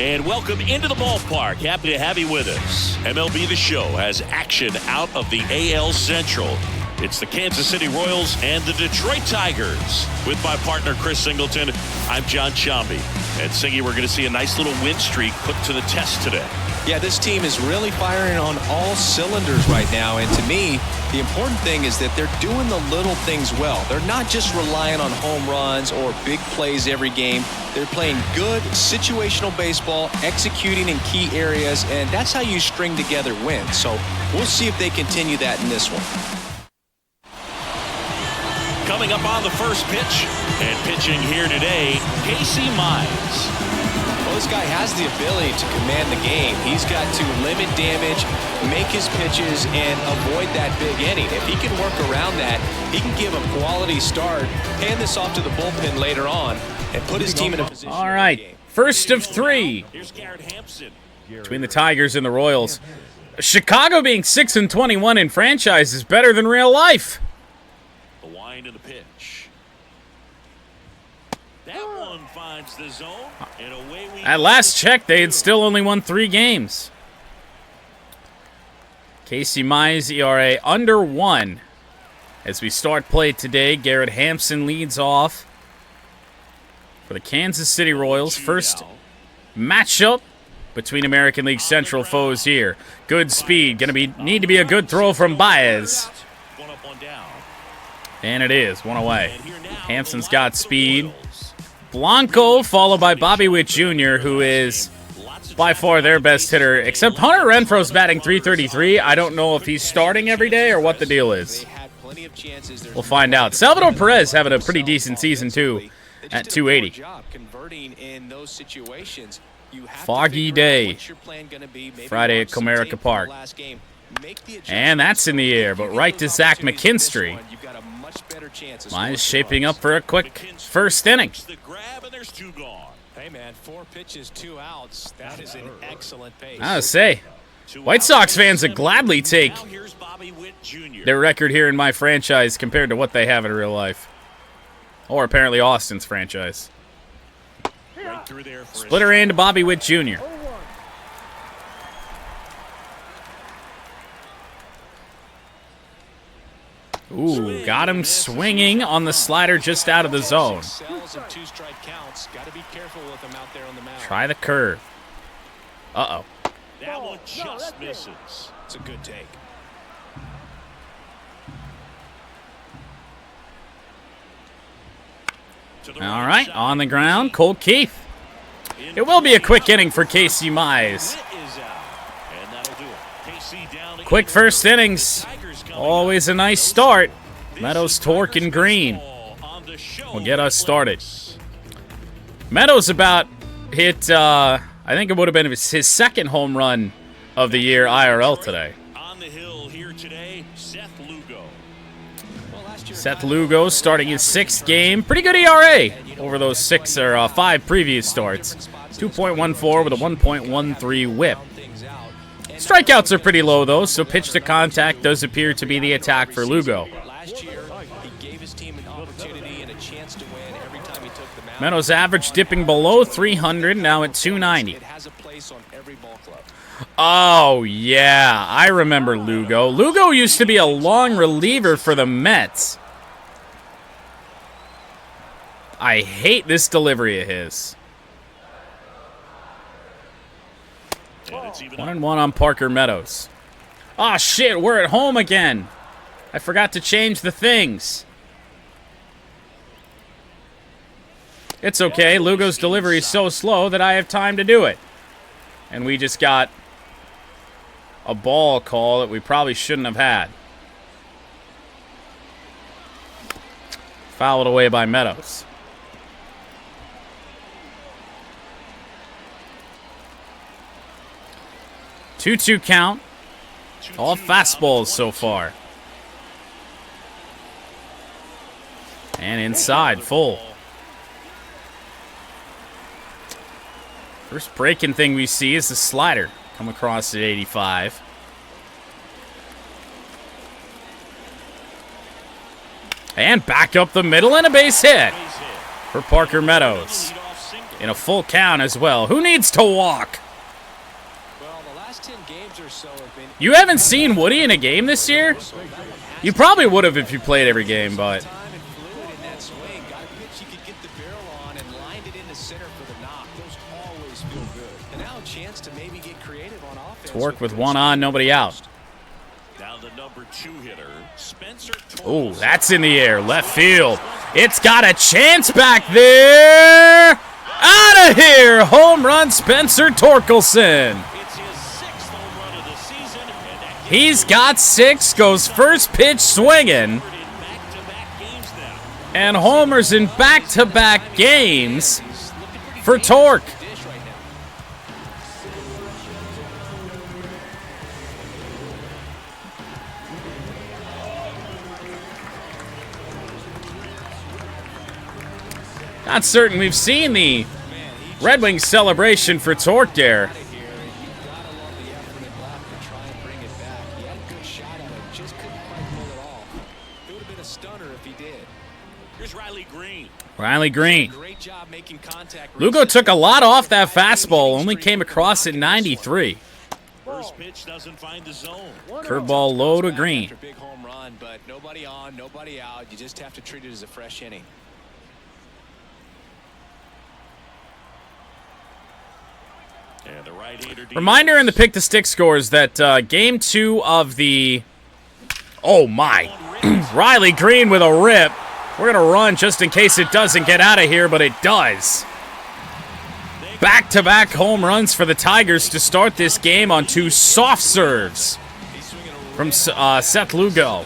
And welcome into the ballpark. Happy to have you with us. MLB The Show has action out of the AL Central. It's the Kansas City Royals and the Detroit Tigers. With my partner, Chris Singleton, I'm John Chambi. And Singy, we're going to see a nice little win streak put to the test today. Yeah, this team is really firing on all cylinders right now. And to me, the important thing is that they're doing the little things well. They're not just relying on home runs or big plays every game. They're playing good situational baseball, executing in key areas, and that's how you string together wins. So we'll see if they continue that in this one. Coming up on the first pitch, and pitching here today, Casey Mize. Well, this guy has the ability to command the game. He's got to limit damage, make his pitches, and avoid that big inning. If he can work around that, he can give a quality start, hand this off to the bullpen later on, and put his team in a position. All right, first of three between the Tigers and the Royals. Chicago being 6-21 in franchise is better than real life. The wind of the pitch. That one finds the zone. And away we At last check, they had still only won 3 games. Casey Mize, ERA under 1. As we start play today, Garrett Hampson leads off for the Kansas City Royals. First matchup between American League Central foes here. Good speed. Need to be a good throw from Baez. And it is. One away. Hampson's got speed. Blanco followed by Bobby Witt Jr., who is by far their best hitter, except Hunter Renfroe's batting .333. I don't know if he's starting every day or what the deal is. We'll find out. Salvador Perez having a pretty decent season, too, at .280. Foggy day. Friday at Comerica Park. And that's in the air, but right to Zach McKinstry. Mize shaping up for a quick first inning. Hey man, 4 pitches, 2 outs. That is an excellent pace. I would say, White Sox fans would gladly take their record here in my franchise compared to what they have in real life. Or apparently Austin's franchise. Splitter in to Bobby Witt Jr. Ooh, got him swinging on the slider just out of the zone. Try the curve. Uh-oh. That one just misses. It's a good take. All right, on the ground, Cole Keith. It will be a quick inning for Casey Mize. Quick first innings. Always a nice start. Meadows, Tork, and Green will get us started. Meadows about hit, I think it would have been his second home run of the year IRL today. On the hill here today, Seth Lugo. Seth Lugo starting his 6th game. Pretty good ERA over those 5 previous starts. 2.14 with a 1.13 whip. Strikeouts are pretty low, though, so pitch to contact does appear to be the attack for Lugo. Meadows average dipping below 300, now at 290. Oh, yeah, I remember Lugo. Lugo used to be a long reliever for the Mets. I hate this delivery of his. 1-1 on Parker Meadows. Oh, shit, we're at home again. I forgot to change the things. It's okay. Lugo's delivery is so slow that I have time to do it. And we just got a ball call that we probably shouldn't have had. Fouled away by Meadows. Two-two count. All fastballs so far. And inside, full. First breaking thing we see is the slider. Come across at 85. And back up the middle and a base hit for Parker Meadows. in a full count as well. Who needs to walk? Well, the last 10 games or so have been... You haven't seen Woody in a game this year? You probably would have if you played every game, but... Tork with one on, nobody out. Now the number 2 hitter, Spencer Torkelson. Oh, that's in the air, left field. It's got a chance back there. Out of here, home run, Spencer Torkelson. It's his 6th home run of the season. And He's got 6, goes first pitch swinging, back-to-back games now. and homers in back-to-back games for Tork. Not certain we've seen the Red Wings celebration for Tork there. Here's Riley Green. Riley Green. Lugo took a lot off that fastball, only came across at 93. First pitch doesn't find the zone. Curveball low to Green. Big home run, but nobody on, nobody out. You just have to treat it as a fresh inning. And the right-hander Reminder in the Pick the Stick scores that game 2 of the... Oh, my. Riley Green with a rip. We're going to run just in case it doesn't get out of here, but it does. Back-to-back home runs for the Tigers to start this game on 2 soft serves from Seth Lugo.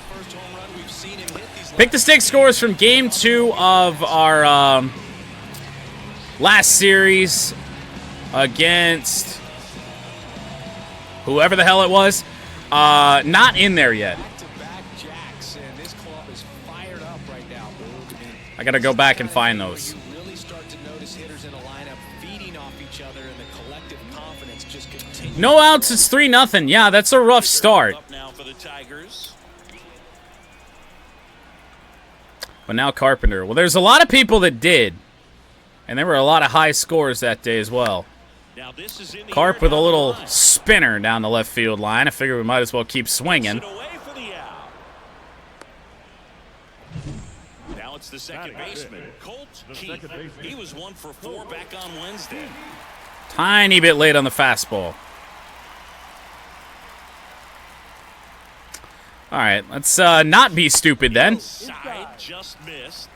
Pick the Stick scores from game 2 of our last series against whoever the hell it was. Not in there yet. I gotta go back and find those. No outs, it's 3-0. Yeah, that's a rough start. But now Carpenter. Well, there's a lot of people that did. And there were a lot of high scores that day as well. Carp with a little spinner down the left field line. I figure we might as well keep swinging. Now it's the second baseman, Colt Keith. He was 1 for 4 back on Wednesday. Tiny bit late on the fastball. All right, let's not be stupid then. Side just missed.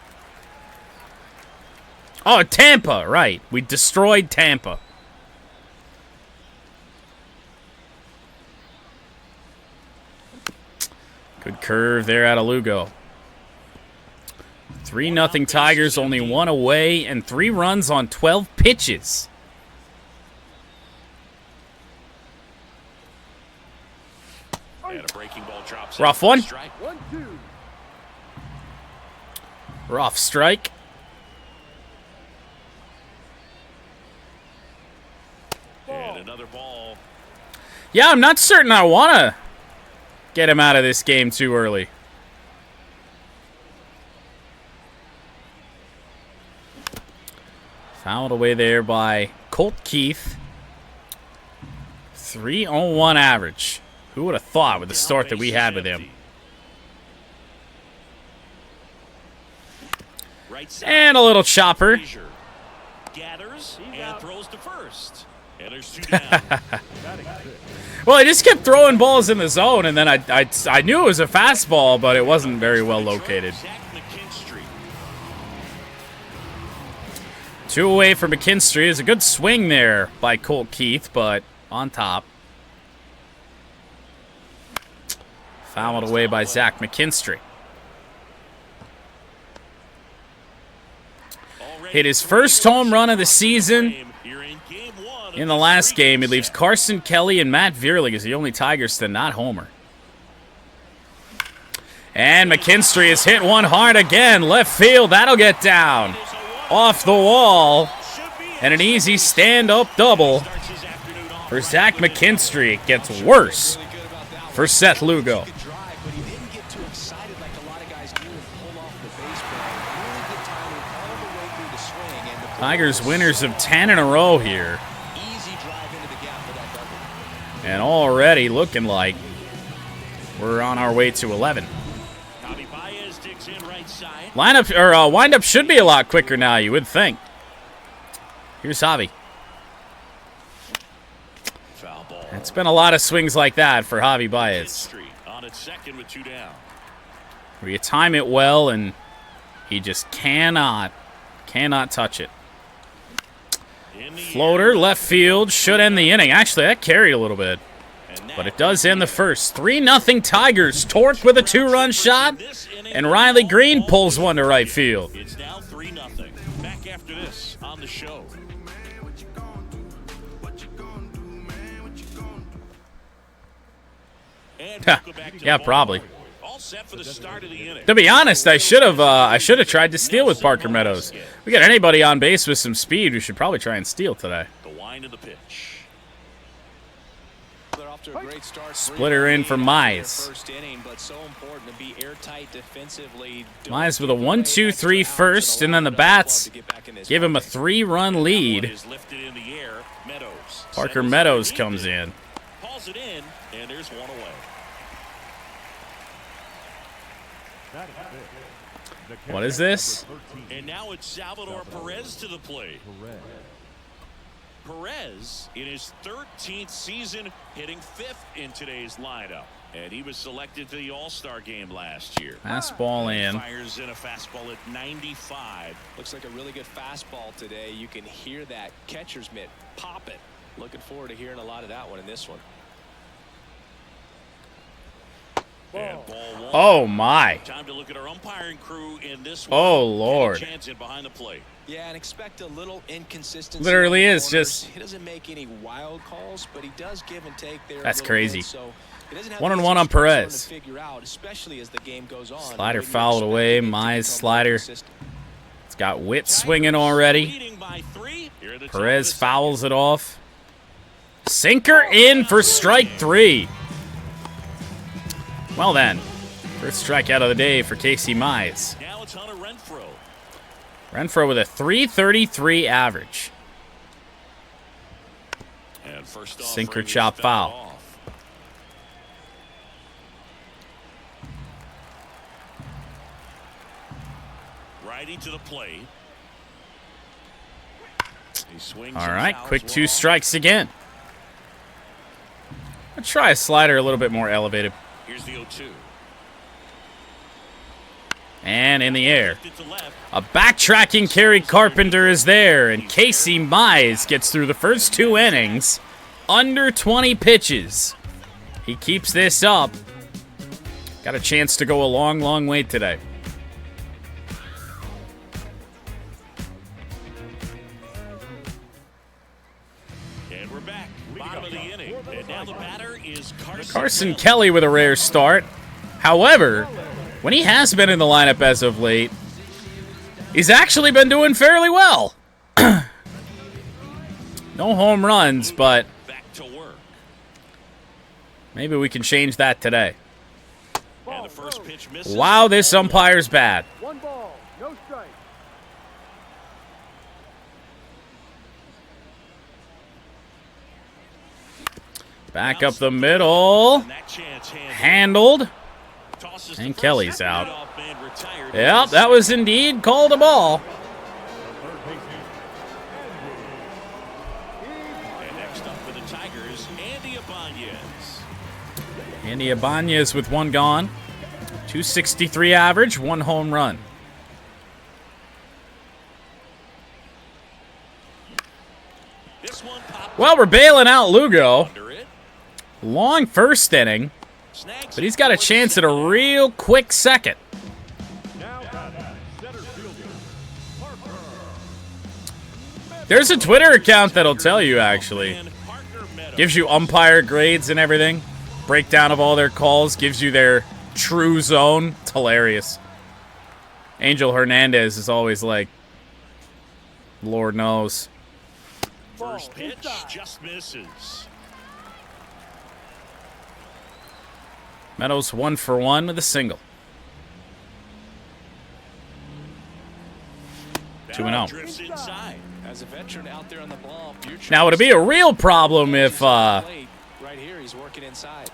Oh, Tampa, right. We destroyed Tampa. Good curve there out of Lugo. 3-0 Tigers, only 1 away, and 3 runs on 12 pitches. And a breaking ball drops. Rough one. Rough strike. And another ball. Yeah, I'm not certain I want to get him out of this game too early. Fouled away there by Colt Keith. 3.01 average. Who would have thought with the start that we had with him? And a little chopper. Gathers and throws to first. And there's 2 down. Well, I just kept throwing balls in the zone, and then I knew it was a fastball, but it wasn't very well located. 2 away for McKinstry. Is a good swing there by Colt Keith, but on top. Fouled away by Zach McKinstry. Hit his first home run of the season. In the last game, it leaves Carson Kelly and Matt Vierling as the only Tigers to not homer. And McKinstry has hit one hard again. Left field, that'll get down. Off the wall. And an easy stand-up double for Zach McKinstry. It gets worse for Seth Lugo. Tigers winners of 10 in a row here. And already looking like we're on our way to 11. Lineup or windup should be a lot quicker now, you would think. Here's Javi. It's been a lot of swings like that for Javi Baez. Where you time it well and he just cannot touch it. Floater, left field, should end the inning. Actually, that carried a little bit. But it does end the first. 3-0 Tigers. Torque with a 2-run shot. And Riley Green pulls one to right field. It's now 3-0. Back after this on the show. Yeah, probably. All set for the start of the inning. To be honest, I should have tried to steal with Parker Meadows. We got anybody on base with some speed, we should probably try and steal today. The wind of the pitch. Splitter in for Mize. Mize with a 1-2-3 first, and then the bats give him a 3-run lead. Parker Meadows comes in. Calls it in, and there's one away. What is this? And now it's Salvador Perez to the plate. Perez, in his 13th season, hitting 5th in today's lineup. And he was selected to the All-Star game last year. Fastball in. Fires in a fastball at 95. Looks like a really good fastball today. You can hear that catcher's mitt pop it. Looking forward to hearing a lot of that one in this one. And ball one. Oh my. Time to look at our umpiring crew in this one. Oh Lord. Chance in behind the plate. Yeah, and expect a little inconsistency. Literally is just. He doesn't make any wild calls, but he does give and take there. That's crazy. Bit, so 1-on-1 on Perez. Out, especially as the game goes on. Slider fouled away. Mize slider. It's got Witt swinging already. Perez fouls it off. Sinker in for strike 3. Well then, first strikeout of the day for Casey Mize. Now it's Hunter Renfroe. Renfroe with a 3.33 average. And first off, sinker chop foul. Righty to the plate. He swings. All right, quick 2 strikes again. I'll try a slider a little bit more elevated. Here's the 0-2. And in the air. A backtracking Kerry Carpenter is there, and Casey Mize gets through the first 2 innings. Under 20 pitches. He keeps this up. Got a chance to go a long, long way today. And we're back. Bottom of the inning. And now the batter is Carson Kelly with a rare start. However, when he has been in the lineup as of late, he's actually been doing fairly well. No home runs, but back to work. Maybe we can change that today. And the first pitch misses. Wow, this umpire's bad. 1 ball, no strike. Back up the middle. And that chance Handled. tosses And the Kelly's first out. leadoff man retired. Yep, that was indeed called a ball. And next up for the Tigers, Andy Ibanez. Andy Ibanez with 1 gone. 263 average, 1 home run. This one popped Well, we're bailing out Lugo. under it. Long first inning, Snags but he's got a chance at a real quick second. Now batting, center fielder, Parker. There's a Twitter account that'll tell you, actually. and Parker Meadows. Gives you umpire grades and everything. Breakdown of all their calls. Gives you their true zone. It's hilarious. Angel Hernandez is always like, Lord knows. First pitch just misses. Meadows 1 for 1 with a single. 2-0. Drifts inside. As a veteran out there on the ball, Now, would it be a real problem if right here he's working inside.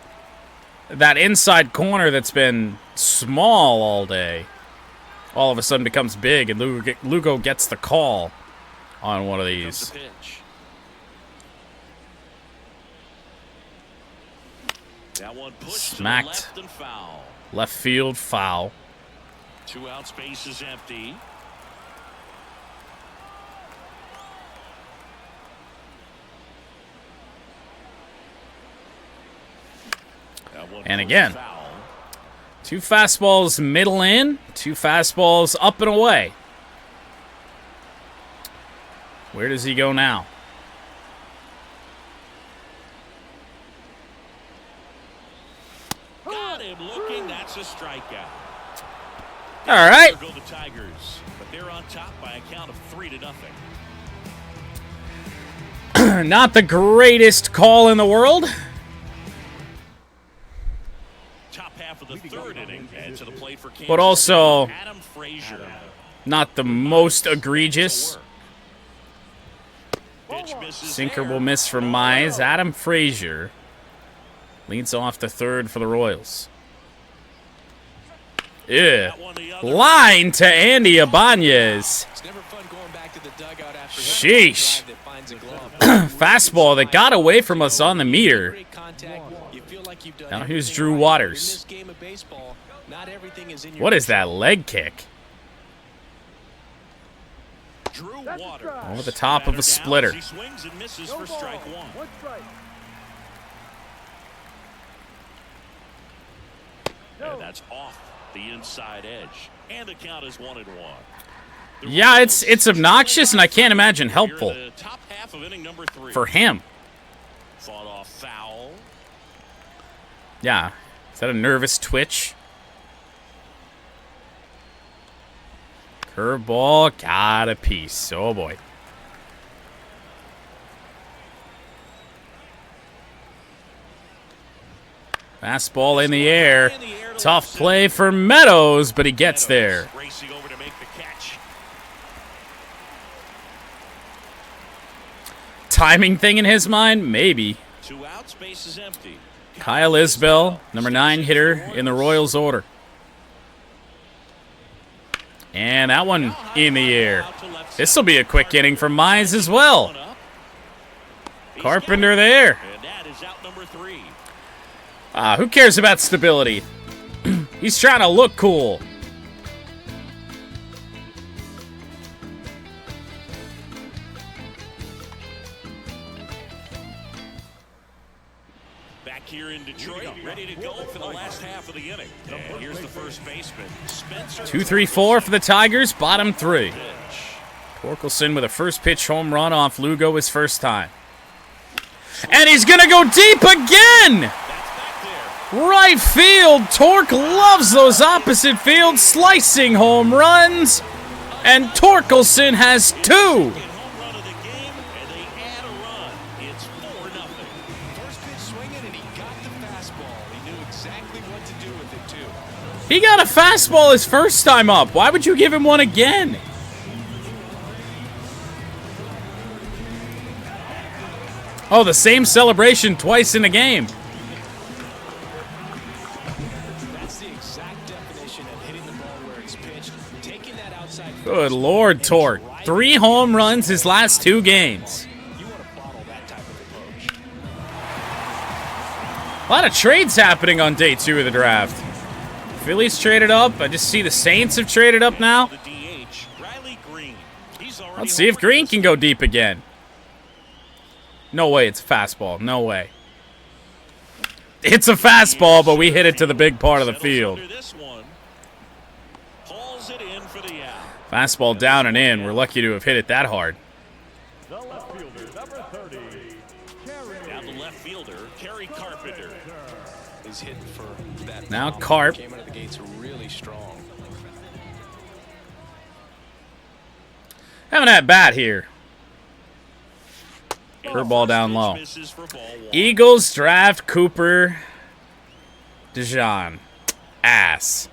that inside corner that's been small all day all of a sudden becomes big and Lugo gets the call on one of these? That one pushed Smacked. to the left and foul. Left field foul. 2 out, space is empty. And again, 2 fastballs middle in, 2 fastballs up and away. Where does he go now? Got him looking. That's a strikeout. All right. There go the Tigers, but they're on top by a count of 3-0. Not the greatest call in the world. Top half of the 3rd inning, and to the plate for Kansas But also City, Adam Frazier. not the most egregious. Pitch misses Sinker there. will miss from Mize. Adam Frazier leads off the 3rd for the Royals. Yeah. That one the other. Line to Andy Ibanez. It's never fun going back to the dugout after Sheesh. drive that finds a glove. Fastball that got away from us on the meter. Great contact. You feel like you've done Now here's everything Drew right. Waters. In this game of baseball, not everything is in your What is that leg kick? Drew That's a Waters. strike. Over the top of a Batter splitter. down as He swings and misses No for ball. strike 1. 1 strike. And that's off the inside edge. And the count is 1-1. The Yeah, Royals it's obnoxious and I can't imagine here in helpful the top half of inning number 3. for him. Fought off foul. Yeah. Is that a nervous twitch? Curveball, got a piece. Oh boy. Fastball in the air. Tough play for Meadows, but he gets there. Racing over to make the catch. Timing thing in his mind? Maybe. 2 out, space is empty. Kyle Isbell, number 9 hitter in the Royals order. And that one in the air. This will be a quick inning for Mize as well. Carpenter there. And that is out number 3. Who cares about stability? He's trying to look cool. Back here in Detroit, ready to go for the last half of the inning. And here's the first baseman, Spencer 2-3-4 for the Tigers, bottom 3. Torkelson. Torkelson with a first pitch home run off Lugo his first time. And he's going to go deep again! That's back there. Right field. Torque loves those opposite field slicing home runs. And Torkelson has 2. Home run of the game, and they add a run. It's 4-0. First pitch swinging, and he got the fastball. He knew exactly what to do with it, too. He got a fastball his first time up. Why would you give him one again? Oh, the same celebration twice in a game. That's the exact definition of hitting the ball where it's pitched. Taking that outside. Good Lord, Torque. 3 home runs his last 2 games. You want to bottle that type of approach. A lot of trades happening on day 2 of the draft. Phillies traded up. I just see the Saints have traded up now. The DH, Riley Green. He's already Let's see if homered Green this can go deep again. No way it's a fastball. No way. It's a fastball, but we hit it to the big part of the Settles field. under this one. Hauls it in for the out. Fastball down and in. We're lucky to have hit it that hard. The left fielder, number 30. Down the left fielder, Kerry Carpenter. Is hitting for that. Now bomb. Carp. Came out of the gates really strong. Having that bat here. Curveball down low. Misses for ball 1. Eagles draft Cooper DeJean. Ass.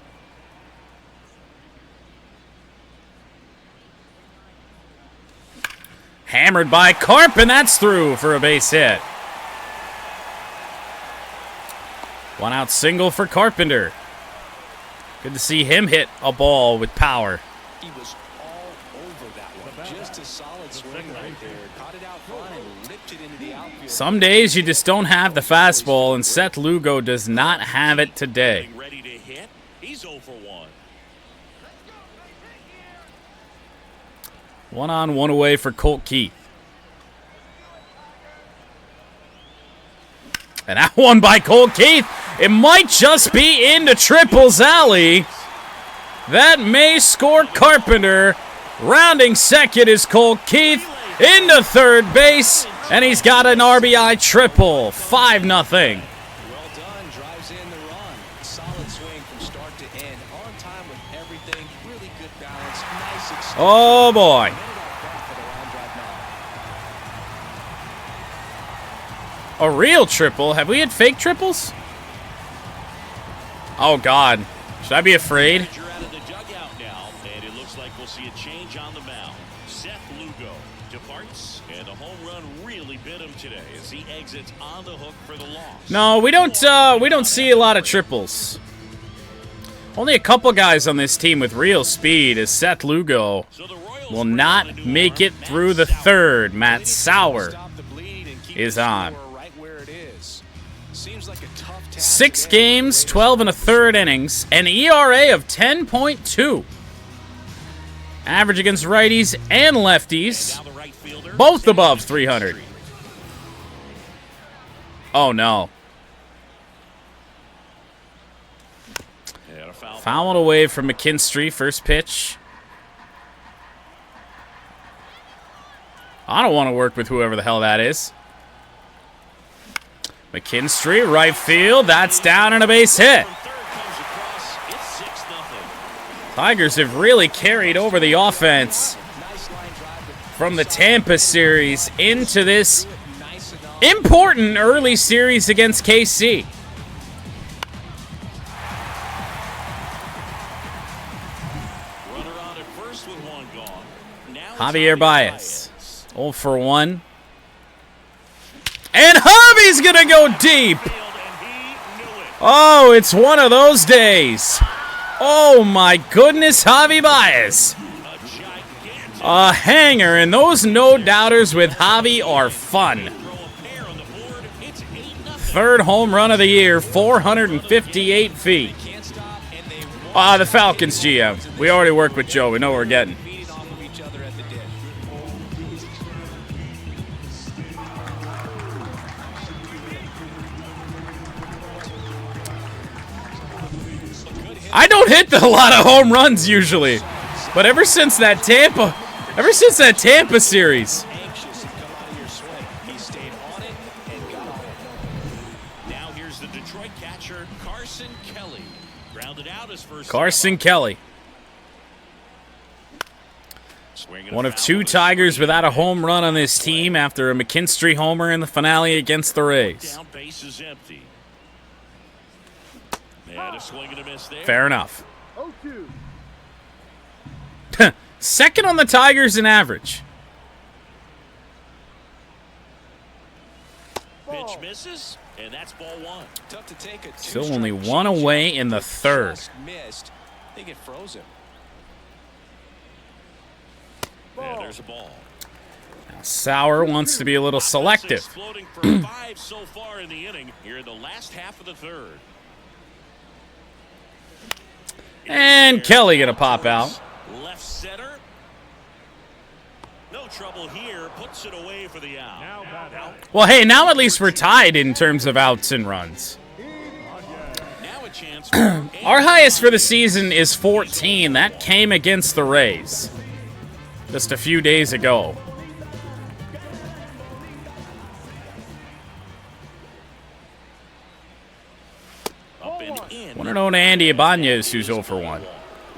Hammered by Carp, and that's through for a base hit. One out single for Carpenter. Good to see him hit a ball with power. He was all over that one. Just a solid swing right there. Caught it out front and lipped it into the outfield. Some days you just don't have the fastball, and Seth Lugo does not have it today. Ready to hit. He's 0 for 1. 1 on, 1 away for Colt Keith. And that one by Colt Keith, it might just be into triples alley. That may score Carpenter. Rounding second is Colt Keith into third base, and he's got an RBI triple. 5-0. Well done. Drives in the run. Solid swing from start to end. On time with everything. Really good balance. Nice extension. Oh, boy. A real triple. Have we had fake triples? Oh, God. Should I be afraid? You're out of the dugout now, and it looks like we'll see a change on the mound. Seth Lugo departs, and the home run really bit him today as he exits on the hook for the loss. No, we don't see a lot of triples. Only a couple guys on this team with real speed, as Seth Lugo So the Royals will not make it through the third. Matt Sauer is on. 6 games, 12 1/3 innings, an ERA of 10.2. Average against righties and lefties, both above 300. Oh, no. Fouled away from McKinstry, first pitch. I don't want to work with whoever the hell that is. McKinstry, right field. That's down and a base hit. Tigers have really carried over the offense from the Tampa series into this important early series against KC. Javier Baez, 0 for 1. And Javi's going to go deep. Oh, it's one of those days. Oh, my goodness, Javi Baez. A hanger, and those no-doubters with Javi are fun. Third home run of the year, 458 feet. The Falcons GM. We already worked with Joe. We know what we're getting. I don't hit a lot of home runs usually, but ever since that Tampa series. Now here's the Detroit catcher, Carson Kelly. Grounded out his first. Carson Kelly. One of 2 Tigers without a home run on this team after a McKinstry homer in the finale against the Rays. Down base is empty. And a swing and a miss there. Fair enough. Second on the Tigers in average. Pitch misses, and that's ball 1. Tough to take a Still only 1 away in the third. Missed. I think it froze him. And there's a ball. Now Sauer wants to be a little selective. Floating for 5 so far in the inning. Here in the last half of the third. And Kelly gonna pop out. Left center. No trouble here. Puts it away for the out. Well, hey, now at least we're tied in terms of outs and runs. Now a chance. Our highest for the season is 14. That came against the Rays just a few days ago. Want to know Andy Ibanez, who's 0 for 1.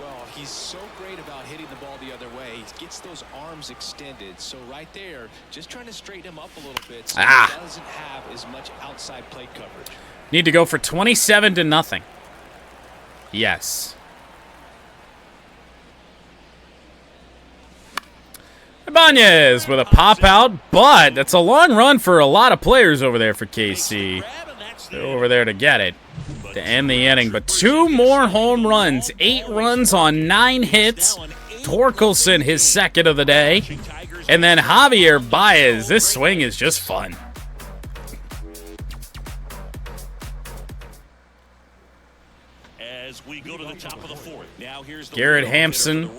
Well, he's so great about hitting the ball the other way. He gets those arms extended. So right there, just trying to straighten him up a little bit so he doesn't have as much outside plate coverage. Need to go for 27-0. Yes. Ibanez with a pop out, but that's a long run for a lot of players over there for KC. They're over there to get it to end the inning. But 2 more home runs, 8 runs on 9 hits. Torkelson, his second of the day. And then Javier Baez. This swing is just fun. As we go to the top of the 4th. Now here's the Garrett Hampson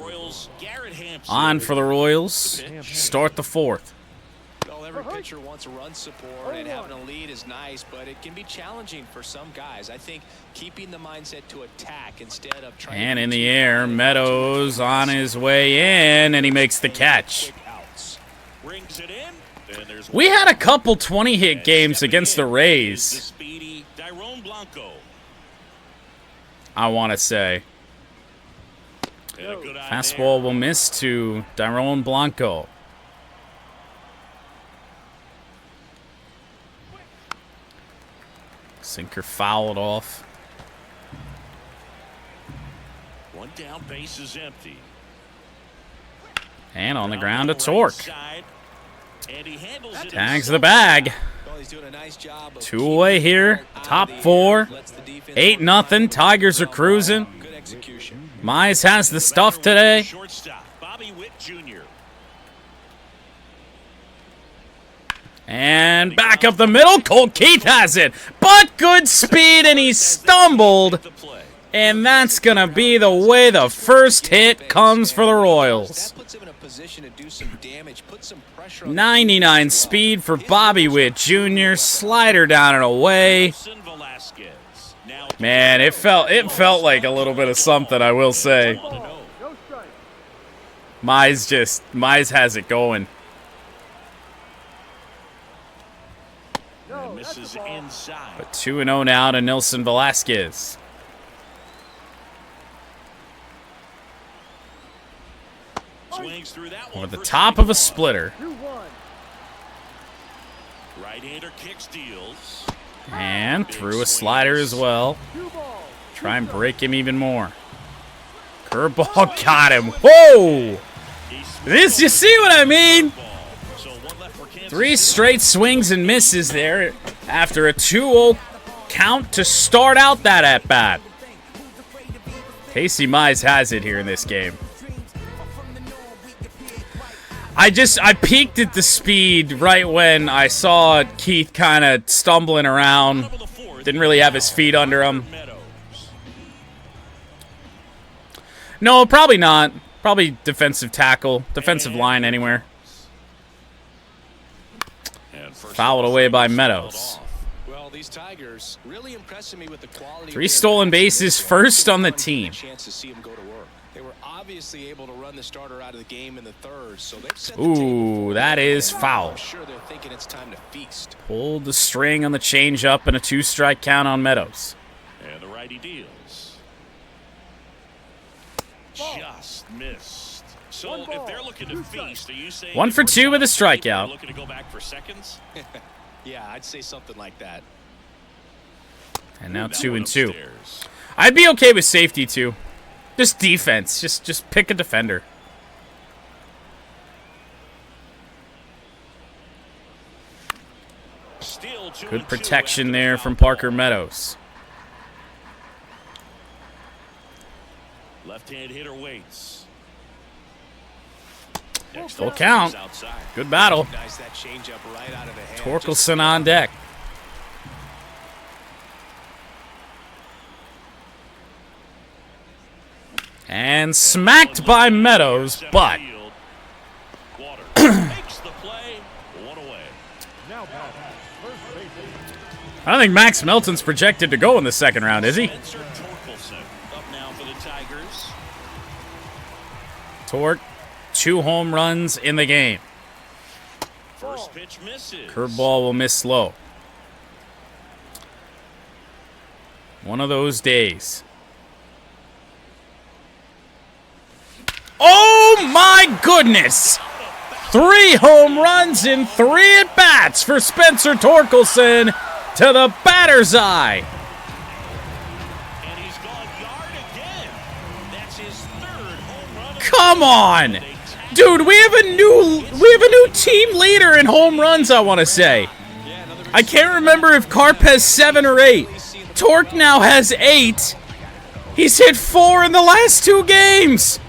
on for the Royals. Start the 4th. Well, every pitcher wants run support, and having a lead is nice, but it can be challenging for some guys. I think keeping the mindset to attack instead of trying. And in the air, Meadows on his way in, and he makes the catch. We had a couple 20-hit games against the Rays, I want to say. Fastball will miss to Dairon Blanco. Sinker fouled off. 1 down, base is empty. And on the ground, a Torque. Tags the bag. 2 away here. Top 4. 8-0. Tigers are cruising. Mize has the stuff today. And back up the middle. Colt Keith has it. But good speed, and he stumbled. And that's going to be the way the first hit comes for the Royals. 99 speed for Bobby Witt Jr. Slider down and away. Man, it felt like a little bit of something, I will say. Mize has it going. But 2-0 now to Nilson Velasquez. Over the top of a splitter. And threw a slider as well. Try and break him even more. Curveball got him. Whoa! You see what I mean? 3 straight swings and misses there after a 2-0 count to start out that at-bat. Casey Mize has it here in this game. I peeked at the speed right when I saw Keith kind of stumbling around. Didn't really have his feet under him. No, probably not. Probably defensive tackle, defensive line anywhere. Fouled away by Meadows. 3 stolen bases, first on the team. Obviously able to run the starter out of the game in the 3rd, so they've set the ooh, that is foul. Sure, they're thinking it's time to feast. Pulled the string on the changeup and a 2-strike count on Meadows. And the righty deals. Just missed. So if they're looking to feast, are you saying 1 for 2 with a strikeout? Looking to go back for seconds? Yeah, I'd say something like that. And now 2-2. I'd be okay with safety too. Just defense. Just pick a defender. Good protection there from Parker Meadows. Left-hand hitter waits. Full count. Good battle. Torkelson on deck. And smacked by Meadows, but I don't think Max Melton's projected to go in the 2nd round, is he? Spencer Torkelson up now for the Tigers. Torque, 2 home runs in the game. First pitch misses. Curveball will miss slow. One of those days. Oh my goodness! 3 home runs in 3 at-bats for Spencer Torkelson to the batter's eye. And he's gone yard again. That's his 3rd home run. Come on! Dude, we have a new team leader in home runs, I want to say. I can't remember if Carp has 7 or 8. Torque now has 8. He's hit 4 in the last 2 games.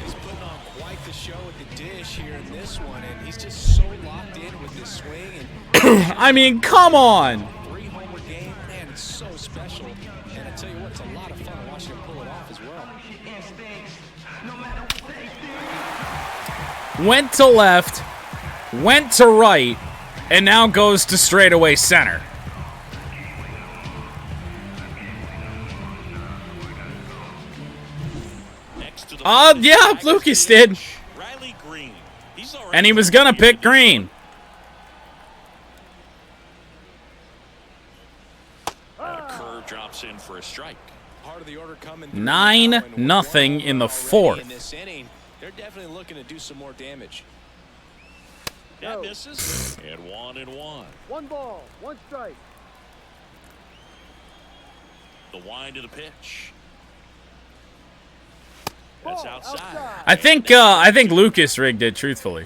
He's putting on quite the show at the dish here in this one, and he's just so locked in with this swing. And I mean, come on. 3-homer game, man, it's so special. And I tell you what, it's a lot of fun watching him pull it off as well. Went to left, went to right, and now goes to straightaway center. Yeah, Lucas did. And he was gonna pick Green. Curve drops in for a strike. Part of the order coming 9-0 in the 4th. In this inning, they're definitely looking to do some more damage. That misses. And 1-1. 1 ball, 1 strike. The wind of the pitch. That's outside. I think Lucas rigged it, truthfully.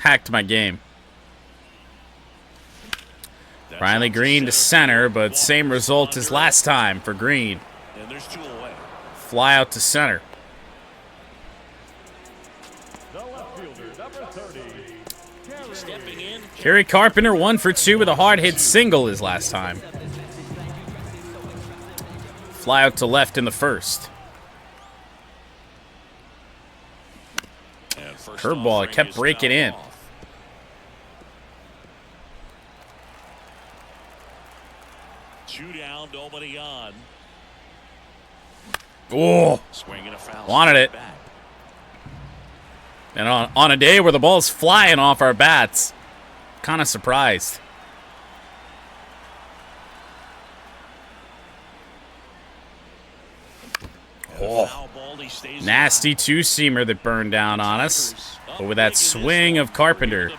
Hacked my game. Riley Green to center, but same result as last time for Green. And there's 2 away. Fly out to center. The left fielder, number 30. Stepping in. Kerry Carpenter 1 for 2 with a hard hit single his last time. Fly out to left in the 1st. Curveball, it kept breaking in. Two down, nobody on. Oh, Swinging a foul. wanted it. Back. And on a day where the ball's flying off our bats, kind of surprised. Oh, nasty 2-seamer that burned down on us. But with that swing of Carpenter,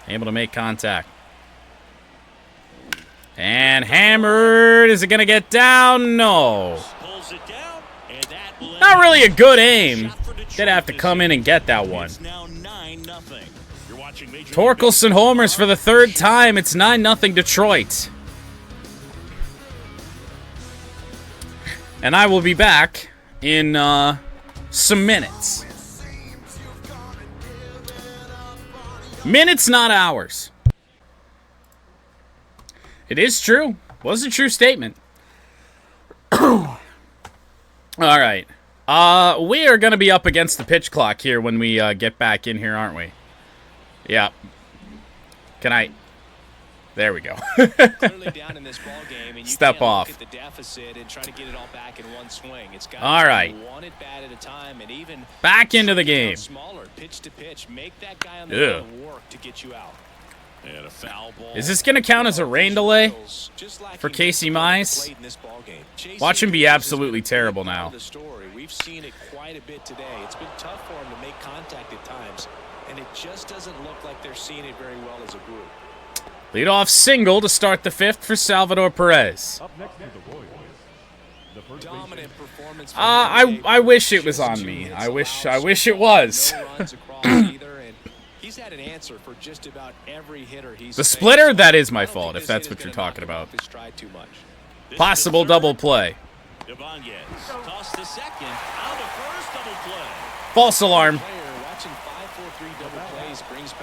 able to make contact. And hammered. Is it going to get down? No. Not really a good aim. Did have to come in and get that one. Torkelson homers for the 3rd time. It's 9-0 Detroit. And I will be back in some minutes. Minutes, not hours. It is true. Was a true statement. All right. We are going to be up against the pitch clock here when we get back in here, aren't we? Yeah. Can I... There we go. Step off. All right. Back into the game. Ugh. Is this going to count as a rain delay for Casey Mize? Watch him be absolutely terrible now. We've seen it quite a bit today. It's been tough for him to make contact at times, and it just doesn't look like they're seeing it very well as a group. Leadoff single to start the 5th for Salvador Perez. Up next to the Royals. The first Dominant performance. I wish it was on me. I wish it was. He's had an answer for just about every hitter he's The splitter, that is my fault, if that's what you're talking about. Possible double play. False alarm.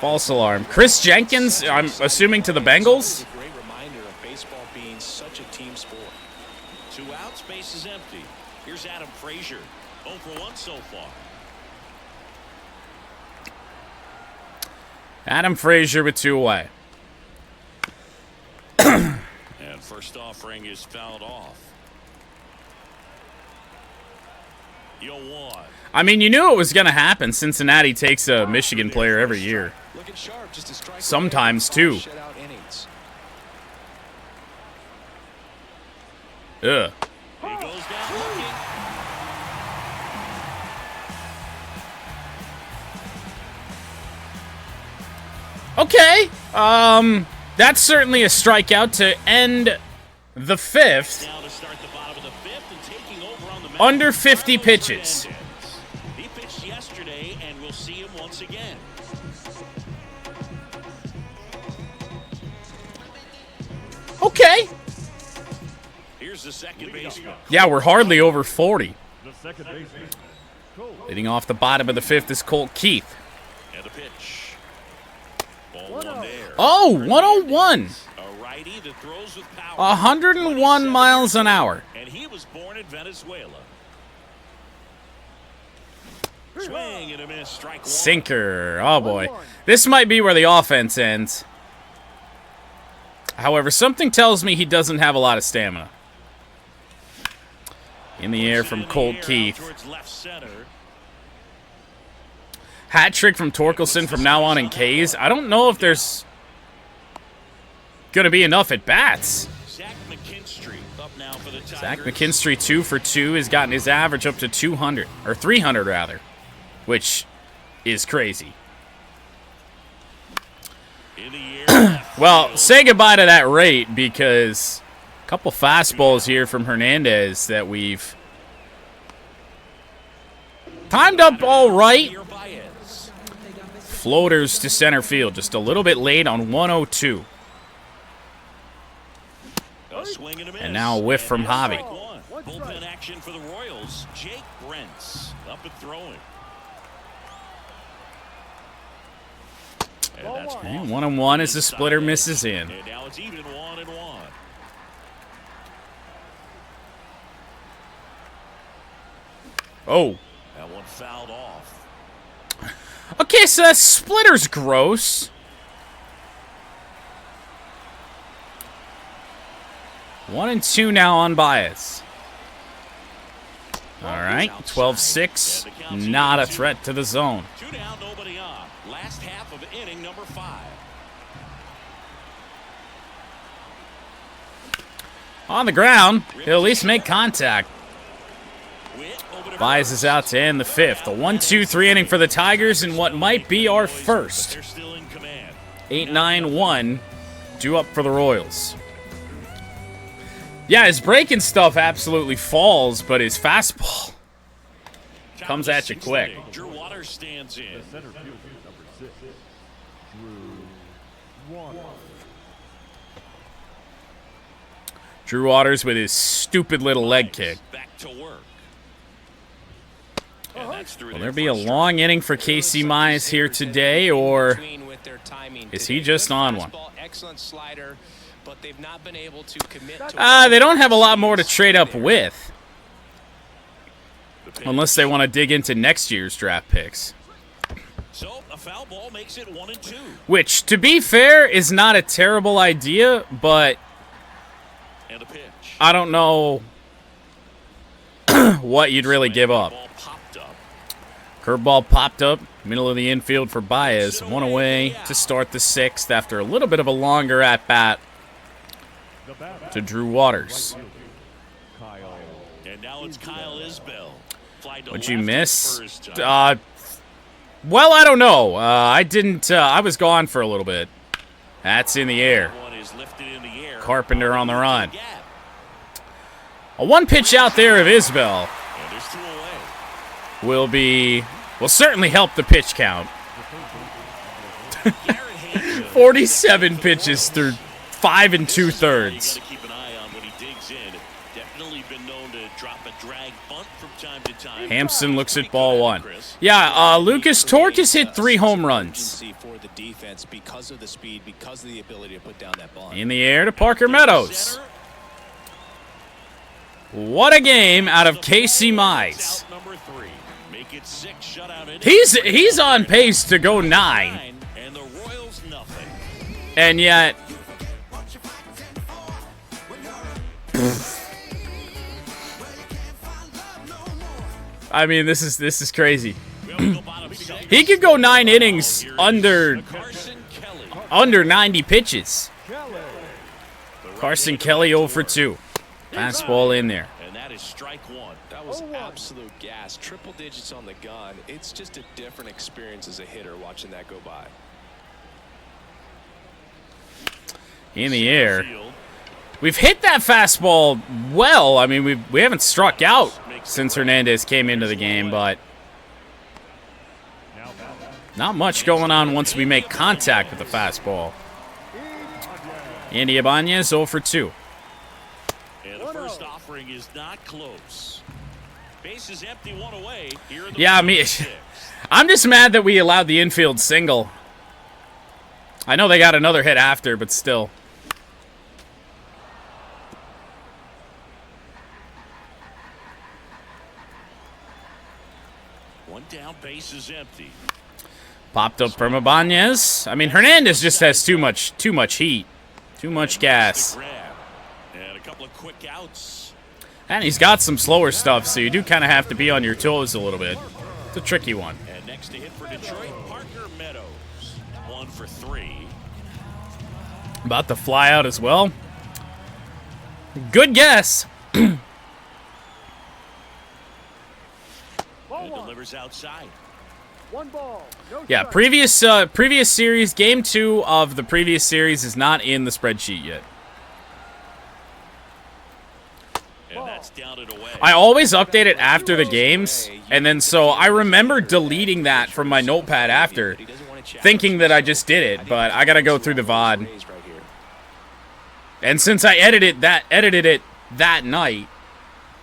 False alarm. Chris Jenkins, I'm assuming to the Bengals? Great reminder of baseball being such a team sport. 2 outs, base is empty. Here's Adam Frazier. 0 for 1 so far. Adam Frazier with 2 away. And first offering is fouled off. 0-1. I mean, you knew it was going to happen. Cincinnati takes a Michigan player every year. Sometimes, too. Ugh. He goes down looking. Okay. That's certainly a strikeout to end the 5th. Now to start the bottom of the 5th and taking over on the mound, Under 50 pitches. He pitched yesterday, and we'll see him once again. Okay. Here's the second baseman. Yeah, we're hardly over 40. The second baseman. Cole. Leading off the bottom of the 5th is Colt Keith. And a pitch. Ball one there. Oh, 101. A righty that throws with power. 101 miles an hour. And he was born in Venezuela. Swing and a miss. Strike one. Sinker. Oh, boy. This might be where the offense ends. However, something tells me he doesn't have a lot of stamina. In the air from Colt Keith. Towards left center. Hat trick from Torkelson from now on in K's. I don't know if there's going to be enough at bats. Zach McKinstry up now for the Tigers. Zach McKinstry 2 for 2 has gotten his average up to 200, or 300 rather, which is crazy. In the air. Well, say goodbye to that rate because a couple fastballs here from Hernandez that we've timed up all right. Floaters to center field, just a little bit late on 102. And now a whiff from Javi. Bullpen action for the Royals. Jake Brentz up and throwing. And that's Okay, 1-1 as the splitter misses in. And now it's even 1-1. Oh. That one fouled off. Okay, so that splitter's gross. 1-2 now on Baez. All right, 12-6. Not a threat to the zone. 2 down, nobody on. Last half of inning number 5. On the ground, he'll at least make contact. Baez is out to end the 5th. A 1-2-3 inning for the Tigers in what might be our first. 8-9-1 due up for the Royals. Yeah, his breaking stuff absolutely falls, but his fastball comes at you quick. Drew Waters stands in. Center fielder, number 6. Drew Waters. Drew Waters with his stupid little leg kick. Back to work. Will there be a long inning for Casey Mize here today, or is he just on one? They don't have a lot more to trade up with. Unless they want to dig into next year's draft picks. So a foul ball makes it 1-2. Which, to be fair, is not a terrible idea, but And a pitch. I don't know what you'd really give up. Ball popped up. Curveball popped up, middle of the infield for Baez. One away to start the 6th after a little bit of a longer at-bat to Drew Waters. And now it's Kyle Isbell. What'd you miss? Well, I don't know. I didn't. I was gone for a little bit. That's in the air. Carpenter on the run. A one pitch out there of Isbell will certainly help the pitch count. 47 pitches through 5 2/3. Hampson looks at ball 1. Yeah, Lucas Tork has hit 3 home runs. In the air to Parker Meadows. What a game out of Casey Mize. He's on pace to go 9. And yet I mean, this is crazy. He could go 9 innings under 90 pitches. Carson Kelly 0 for 2. Fastball in there. And that is strike 1. That was absolute gas. Triple digits on the gun. It's just a different experience as a hitter watching that go by. in the air. We've hit that fastball well. I mean, we haven't struck out since Hernandez came into the game, but not much going on once we make contact with the fastball. Andy Ibanez 0 for 2. And the first offering is not close. Base is empty, one away. Yeah, I'm just mad that we allowed the infield single. I know they got another hit after, but still. One down, base is empty. Popped up from Ibanez. I mean, Hernandez just has too much heat. Too much gas. And a couple of quick outs. And he's got some slower stuff, so you do kind of have to be on your toes a little bit. It's a tricky one. And next to hit for Detroit, Parker Meadows. 1 for 3. About to fly out as well. Good guess. And delivers outside. 1 ball. No Yeah, previous series, game 2 of the previous series is not in the spreadsheet yet. And that's down and away. I always update it after the games, and then so I remember deleting that from my notepad after, thinking that I just did it, but I gotta go through the VOD. And since I edited it that night,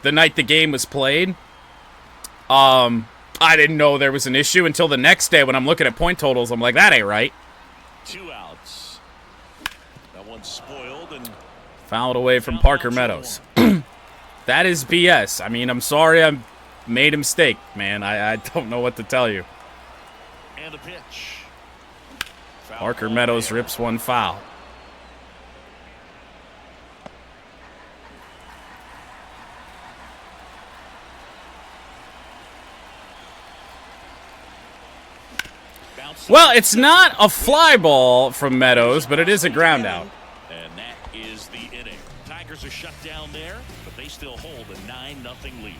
the night the game was played, I didn't know there was an issue until the next day when I'm looking at point totals. I'm like, that ain't right. 2 outs. That one's spoiled and Fouled away from Parker Meadows. That is BS. I mean, I'm sorry I made a mistake, man. I don't know what to tell you. and a pitch. Foul Parker ball Meadows there. rips one foul. Well, it's not a fly ball from Meadows, but it is a ground out. And that is the inning. Tigers are shut down there, but they still hold a 9-0 lead.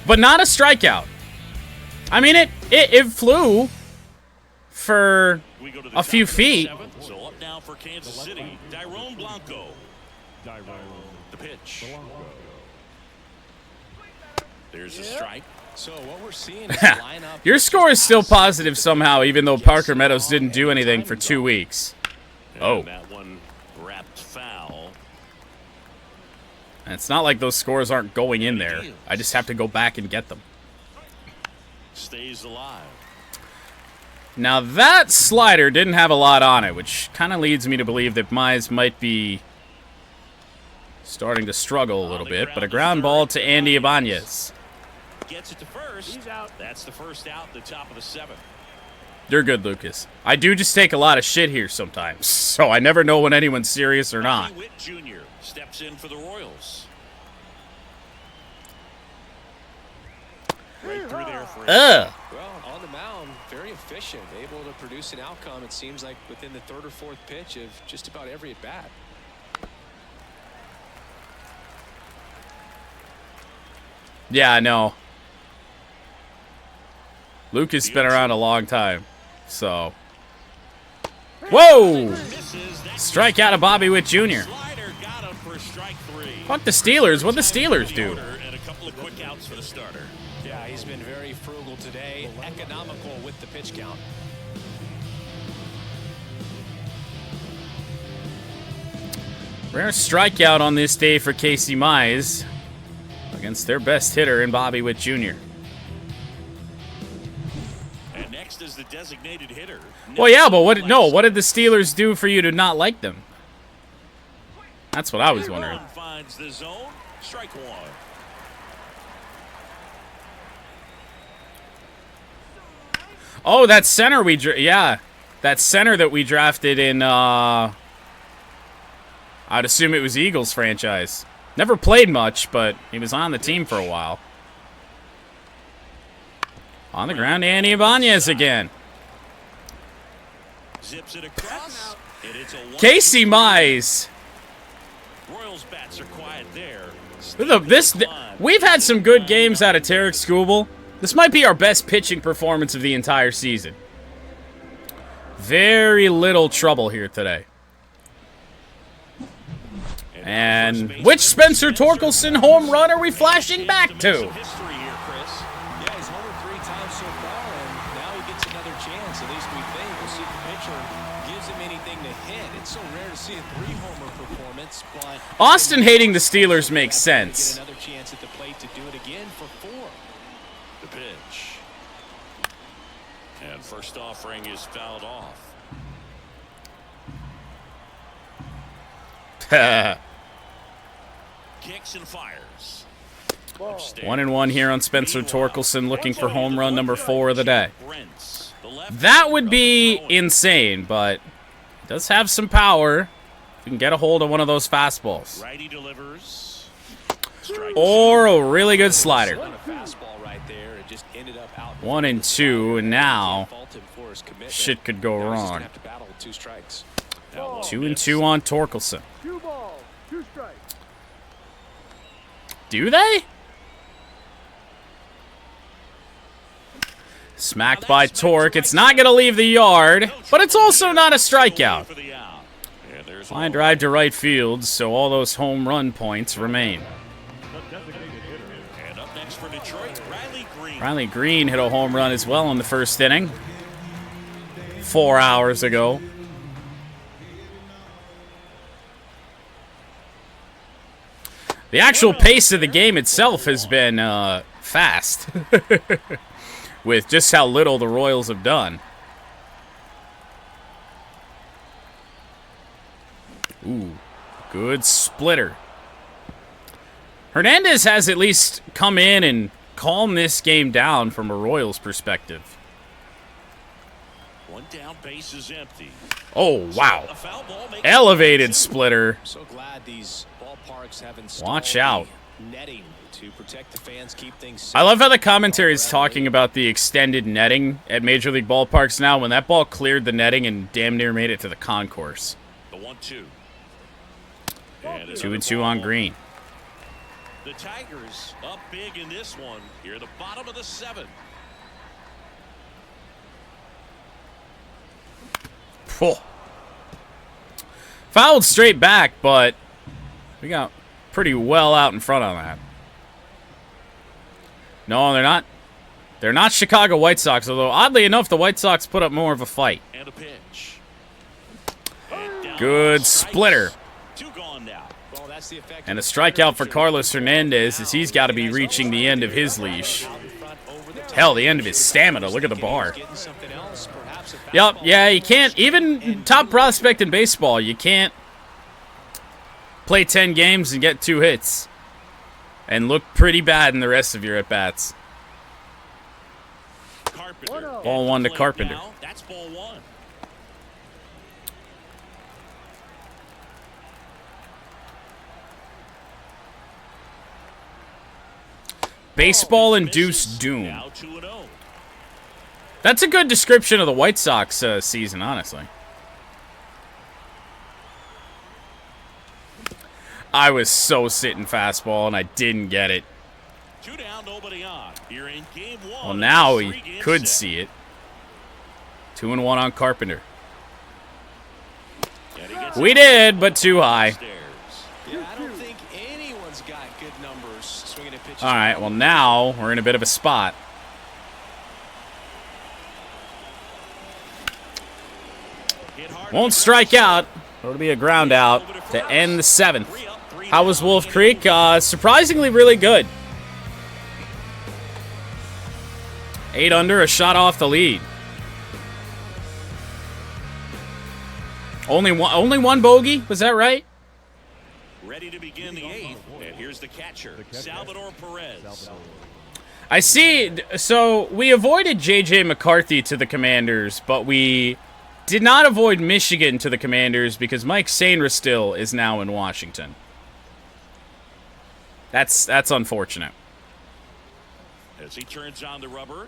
But not a strikeout. I mean, it flew for We go to the a few top of the feet. seventh. So up now for Kansas City, Tyrone Blanco. The pitch. There's a strike. So what we're seeing is a lineup. Your score is still positive somehow, even though Parker Meadows didn't do anything for 2 weeks. And Oh. that one wrapped foul. And it's not like those scores aren't going in there. I just have to go back and get them. Stays alive. Now, that slider didn't have a lot on it, which kind of leads me to believe that Mize might be starting to struggle a little bit. But a ground ball to Andy Ibanez. Gets it to first. He's out. That's the first out, the top of the 7th. You're good, Lucas. I do just take a lot of shit here sometimes, so I never know when anyone's serious or not. Bobby Witt Jr. steps in for the Royals. Right through there for Ugh. Well, on the mound, very efficient, able to produce an outcome, it seems like, within the 3rd or 4th pitch of just about every at-bat. Yeah, I know. Luke has been around a long time, so. Whoa! Strike out of Bobby Witt Jr. Slider got him for strike 3. Fuck the Steelers. What'd the Steelers do? And a couple of quick outs for the starter. Yeah, he's been very frugal today, economical with the pitch count. Rare strikeout on this day for Casey Mize against their best hitter in Bobby Witt Jr. And next is the designated hitter. Well, yeah, but what did the Steelers do for you to not like them? That's what I was wondering. One finds the zone. Strike 1. Oh, that center that center that we drafted in I'd assume it was Eagles franchise. Never played much, but he was on the team for a while. On the ground, Andy Ibanez again. Zips it across. And it's a 1-2. Casey Mize. Royals bats are quiet there. We've had some good games out of Tarek Skubal. This might be our best pitching performance of the entire season. Very little trouble here today. And which Spencer Torkelson home run are we flashing back to? Yeah, he's homered 3 times so far, and now he gets another chance. At least we think. We'll see if the pitcher gives him anything to hit. It's so rare to see a 3-homer performance, but Austin hating the Steelers makes sense. Get another chance at the plate to do it again for 4. The pitch. And first offering is fouled off. Kicks and fires. 1-1 here on Spencer Torkelson, looking for home run number 4 of the day. That would be insane, but he does have some power. You can get a hold of one of those fastballs. Righty delivers. Or a really good slider. Fastball right there. It just ended up out. 1-2, and now shit could go wrong. 2-2 on Torkelson. 2 balls, 2 strikes. Do they? Smacked by Torque. It's not going to leave the yard, but it's also not a strikeout. Line drive to right field, so all those home run points remain. And up next for Detroit, Riley Green hit a home run as well in the first inning 4 hours ago. The actual pace of the game itself has been fast, with just how little the Royals have done. Ooh, good splitter. Hernandez has at least come in and calmed this game down from a Royals perspective. One down, base is empty. Oh, wow. Elevated splitter. So glad these ballparks have Watch out. netting to protect the fans, keep things I love how the commentary is talking about the extended netting at Major League ballparks now when that ball cleared the netting and damn near made it to the concourse. The 1-2. 2-2 on Green. The Tigers up big in this one. Here at the bottom of the 7th. Oh. Fouled straight back, but we got pretty well out in front on that. No, they're not. They're not Chicago White Sox, although oddly enough, the White Sox put up more of a fight. And a pitch. Good splitter. 2 gone now. Well, that's the effect. And a strikeout for Carlos Hernandez as he's got to be reaching the end of his leash. Hell, the end of his stamina. Look at the bar. Yep, yeah, you can't, even top prospect in baseball, you can't play 10 games and get 2 hits and look pretty bad in the rest of your at-bats. Ball 1 to Carpenter. That's ball 1. Baseball-induced doom. Now 2-0. That's a good description of the White Sox season, honestly. I was so sitting fastball, and I didn't get it. 2 down, nobody on. Here in game 1. Well, now he could see it. 2-1 on Carpenter. We did, but too high. Yeah, I don't think anyone's got good numbers swinging at pitches. All right, well, now we're in a bit of a spot. Won't strike out. It'll be a ground out to end the 7th. How was Wolf Creek? Surprisingly really good. 8 under, a shot off the lead. Only one bogey? Was that right? Ready to begin the 8th, and here's the catcher, Salvador Perez. I see. So we avoided J.J. McCarthy to the Commanders, but we did not avoid Michigan to the Commanders because Mike Sainristil is now in Washington. That's unfortunate. As he turns on the rubber,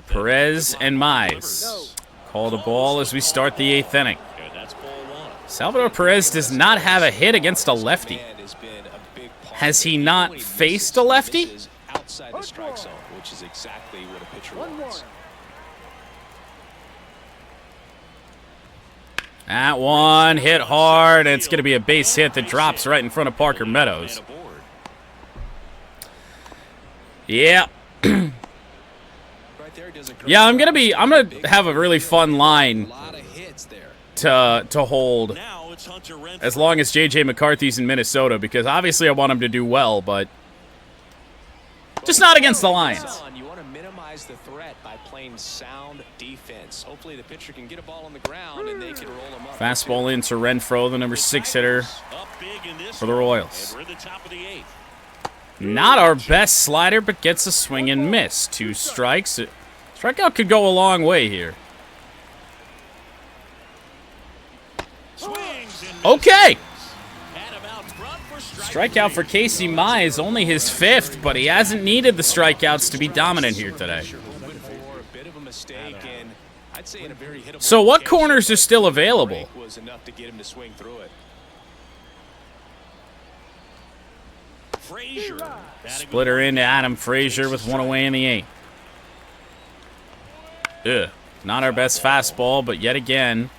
Perez and Mize call the ball as we start the 8th inning. and that's ball 1. Salvador Perez does not have a hit against a lefty. Has he not faced a lefty? Outside the strike zone, which is exactly what a pitcher wants. That one hit hard. It's going to be a base hit that drops right in front of Parker Meadows. Yeah. Yeah, I'm gonna have a really fun line to hold as long as JJ McCarthy's in Minnesota, because obviously I want him to do well, but just not against the Lions. You want to minimize the threat by playing sound defense. Hopefully the pitcher can get a ball on the ground and they can roll him up. Fastball into Renfroe, the number 6 hitter for the Royals. Not our best slider, but gets a swing and miss. 2 strikes. Strikeout could go a long way here. Okay. Strikeout for Casey Mize, only his 5th, but he hasn't needed the strikeouts to be dominant here today. So what corners are still available? Splitter into Adam Frazier with 1 away in the 8th. Ugh. Not our best fastball, but yet again,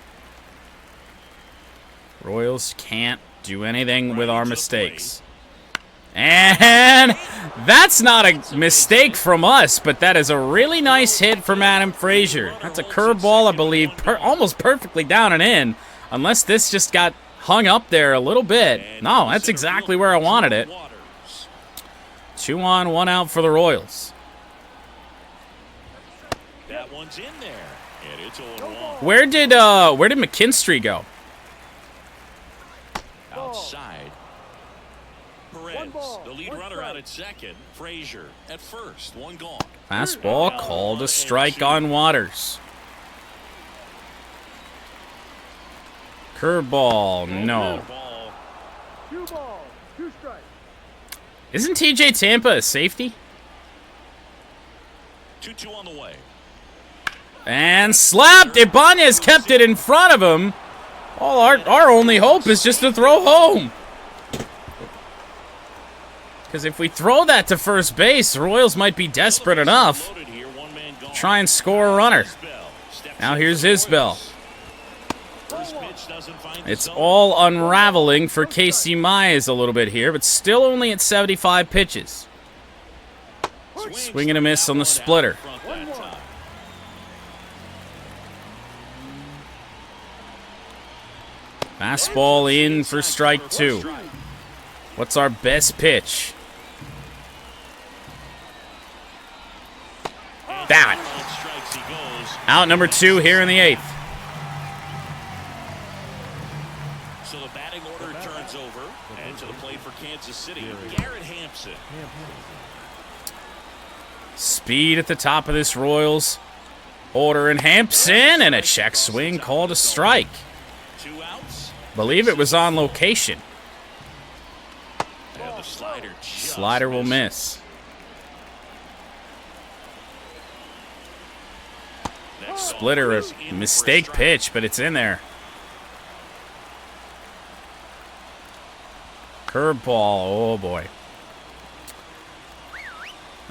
Royals can't do anything with our mistakes. And that's not a mistake from us, but that is a really nice hit from Adam Frazier. That's a curveball, I believe, almost perfectly down and in, unless this just got hung up there a little bit. No, that's exactly where I wanted it. 2 on, 1 out for the Royals. That one's in there, and it's 0-1. Where did McKinstry go? Outside. Perez, the lead runner out at second. Frazier at first. 1 gone. Fastball called a strike on Waters. Curveball, no. 2 balls, 2 strikes. Isn't TJ Tampa a safety? 2-2 on the way. And slapped. Ibanez kept it in front of him. All our only hope is just to throw home. Because if we throw that to first base, the Royals might be desperate enough to try and score a runner. Now here's Isbell. It's all unraveling for Casey Mize a little bit here, but still only at 75 pitches. Swing and a miss on the splitter. Fastball in for strike 2. What's our best pitch? That. Out number 2 here in the 8th. So the batting order turns over, and to the plate for Kansas City, Garrett Hampson. Speed at the top of this Royals order, and Hampson, and a check swing called a strike. 2 outs. Believe it was on location. And the Slider will miss. Splitter, a mistake pitch, but it's in there. Curveball, oh boy.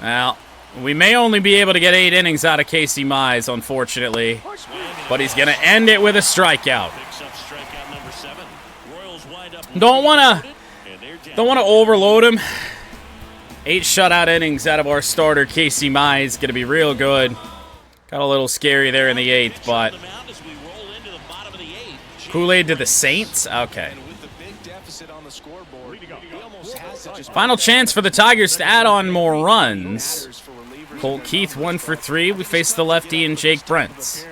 Well, we may only be able to get 8 innings out of Casey Mize, unfortunately. But he's going to end it with a strikeout. Don't want to overload him. 8 shutout innings out of our starter, Casey Mize. Going to be real good. Got a little scary there in the 8th, but Kool-Aid to the Saints? Okay. Final chance for the Tigers to add on more runs. Colt Keith 1 for 3. We face the lefty and Jake Brentz.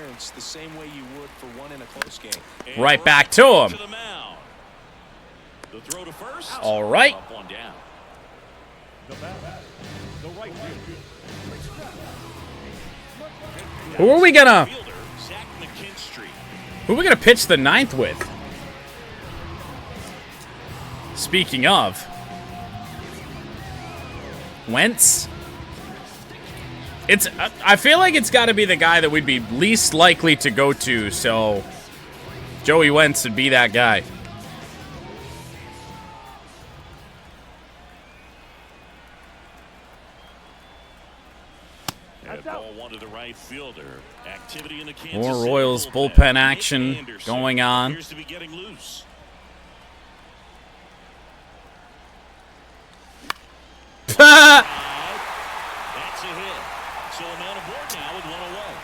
Right back to him. All right. Who are we gonna pitch the 9th with? Speaking of, Wentz. I feel like it's got to be the guy that we'd be least likely to go to, so Joey Wentz would be that guy. And ball one to the right fielder. Activity in the Kansas More City Royals bullpen action going on. Appears to be getting loose. That's a hit. So a man aboard now with one away.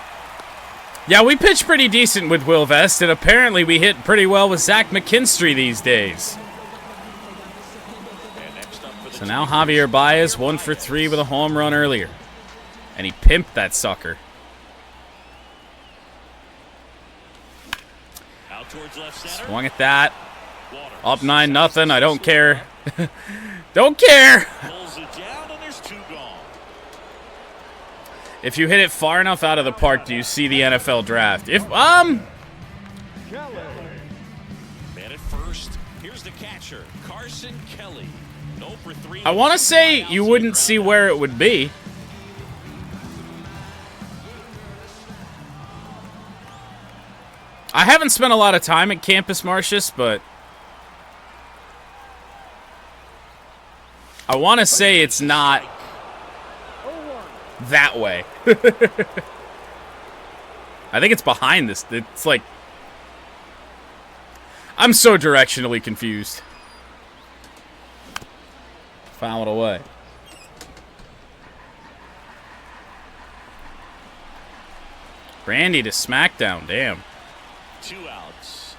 Yeah, we pitch pretty decent with Will Vest, and apparently we hit pretty well with Zach McKinstry these days. So now Javier Baez, 1 for 3 with a home run earlier. And he pimped that sucker. Out towards left center. Swung at that. Up 9-0. I don't care. Don't care. Pulls it down, and there's 2 gone. If you hit it far enough out of the park, do you see the NFL draft? If Man at first. Here's the catcher, Carson Kelly. 0 for 3. I want to say you wouldn't see where it would be. I haven't spent a lot of time at Campus Martius, but I want to say it's not that way. I think it's behind this. It's like, I'm so directionally confused. Foul it away. Randy to SmackDown. Damn. 2 outs.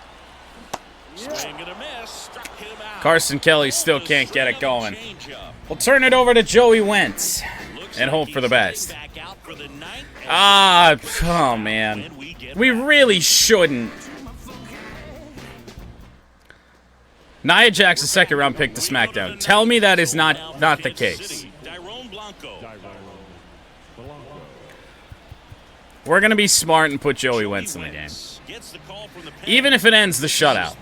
Swing and a miss. Struck him out. Carson Kelly still can't get it going. We'll turn it over to Joey Wentz and hope for the best. Oh man. We really shouldn't. Nia Jax, a second-round pick to SmackDown. Tell me that is not the case. We're going to be smart and put Joey Wentz in the game. Even if it ends the shutout.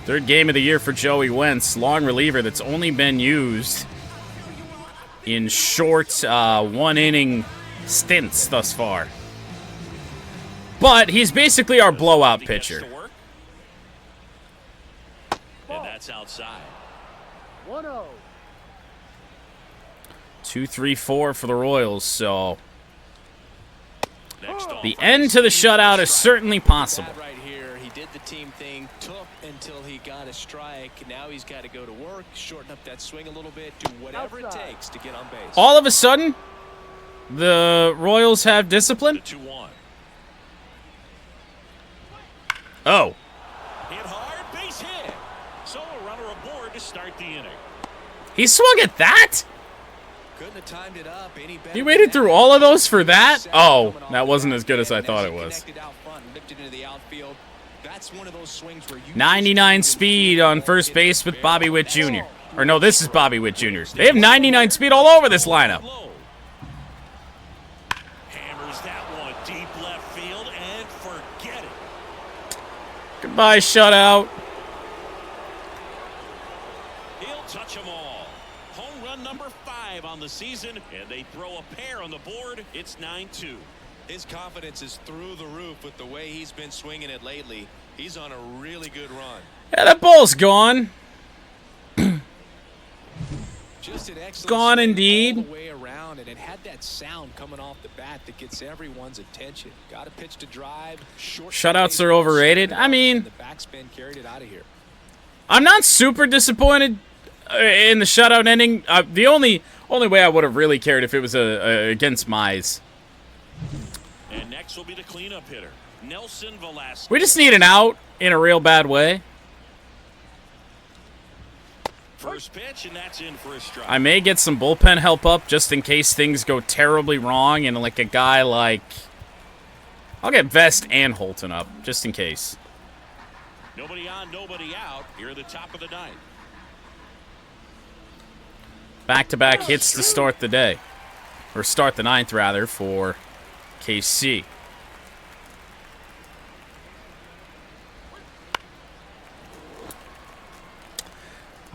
Third game of the year for Joey Wentz. Long reliever that's only been used in short one-inning stints thus far. But he's basically our blowout pitcher. And that's outside. 1-0. 2-3-4 for the Royals, so the end to the shutout is certainly possible. Right here, he did the team thing, took until he got a strike. Now he's got to go to work, shorten up that swing a little bit, do whatever it takes to get on base. All of a sudden, the Royals have discipline. 2-1. Oh. Hit hard, base hit. So a runner aboard to start the inning. He swung at that? Couldn't have timed it up any better. He waited through all of those for that? Oh, that wasn't as good as I thought it was. 99 speed on first base with Bobby Witt Jr. Or no, this is Bobby Witt Jr. They have 99 speed all over this lineup. Hammers that one deep left field and forget it. Goodbye, shutout. He'll touch them all. Home run number 5 on the season, and they throw a pair on the board. It's 9-2. His confidence is through the roof with the way he's been swinging it lately. He's on a really good run. Yeah, that ball's gone. Just an excellent Gone indeed. all the way around, and it had that sound coming off the bat that gets everyone's attention. Got a pitch to drive. Shutouts are overrated. I mean, the backspin carried it out of here. I'm not super disappointed in the shutout ending. The only way I would have really cared if it was against Mize. And next will be the cleanup hitter, Nelson Velasquez. We just need an out in a real bad way. First pitch, and that's in for a strike. I may get some bullpen help up just in case things go terribly wrong, and like a guy like, I'll get Vest and Holton up just in case. Nobody on, nobody out. Here at the top of the 9th. Back-to-back hits to start the day. Or start the 9th, rather, for KC.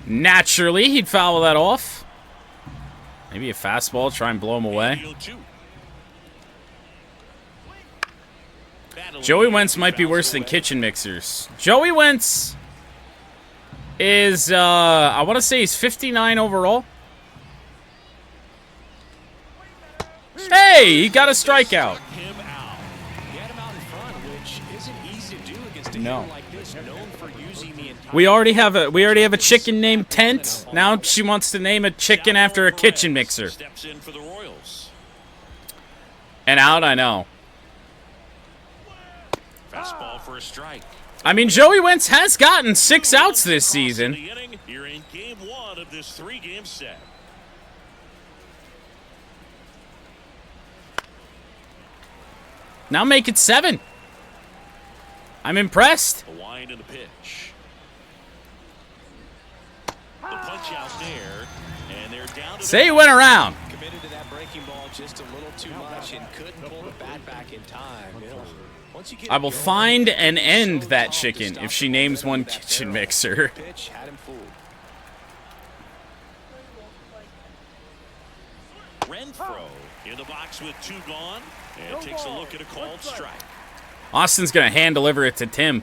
Naturally, he'd foul that off. Maybe a fastball, try and blow him away. Joey Wentz might be worse than kitchen mixers. Joey Wentz is, I want to say he's 59 overall. Hey, he got a strikeout. Him out. Get him out in front, which isn't easy to do against a No. hitter like this, known for using the entire. We already have a chicken named Tent. Now she wants to name a chicken after a kitchen mixer. Steps in for the Royals. And out, I know. Fastball for a strike. I mean, Joey Wentz has gotten 6 outs this season. The inning, you're in game 1 of this 3-game set. Now make it 7. I'm impressed. The wind and the pitch. The punch out there, and they're down to Say he went around. Committed to that breaking ball just a little too much and couldn't pull the bat back in time. You know, once you get I will going, find and end so that tough to chicken stop if she the names ball one with that kitchen barrel. mixer. Pitch had him fooled. Renfroe in the box with 2 gone, and takes a look at a called strike. Austin's going to hand deliver it to Tim.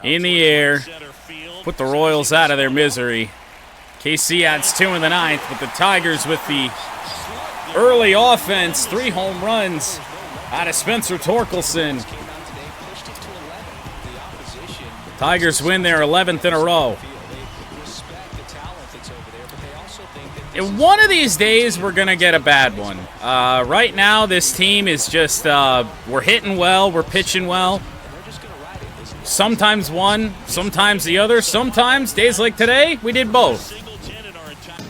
In the air. Center field. Put the Royals out of their misery. KC adds 2 in the 9th, but the Tigers with the early offense, 3 home runs out of Spencer Torkelson. Came out today, pushed it to 11. The opposition Tigers win their 11th in a row. they respect the talent that's over there, but they also think that And one of these days, we're going to get a bad one. Right now, this team is just, we're hitting well, we're pitching well. they're just going to ride it. This Sometimes one, sometimes the other. Sometimes, days like today, we did both. Single 10 in our entire